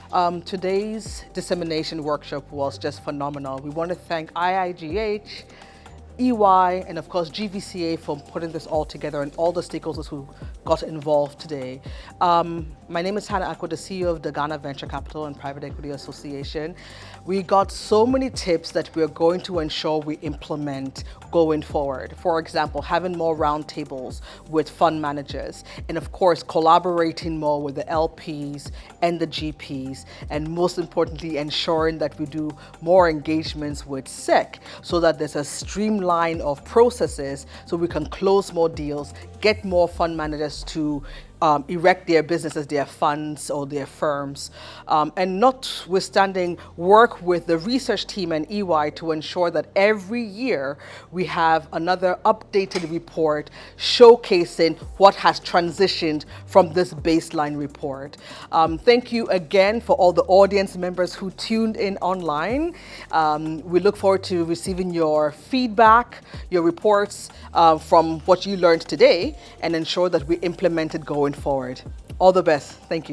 Today's dissemination workshop was just phenomenal. We want to thank IIGH, EY, and of course GVCA for putting this all together and all the stakeholders who got involved today. My name is Acquah, the CEO of the Ghana Venture Capital and Private Equity Association. We got so many tips that we're going to ensure we implement going forward. For example, having more roundtables with fund managers, and of course collaborating more with the LPs and the GPs, and most importantly ensuring that we do more engagements with SEC so that there's a streamline of processes so we can close more deals, get more fund managers to erect their businesses, their funds or their firms, and notwithstanding work with the research team and EY to ensure that every year we have another updated report showcasing what has transitioned from this baseline report. Thank you again for all the audience members who tuned in online. We look forward to receiving your feedback, your reports from what you learned today, and ensure that we implement it going forward. All the best. Thank you.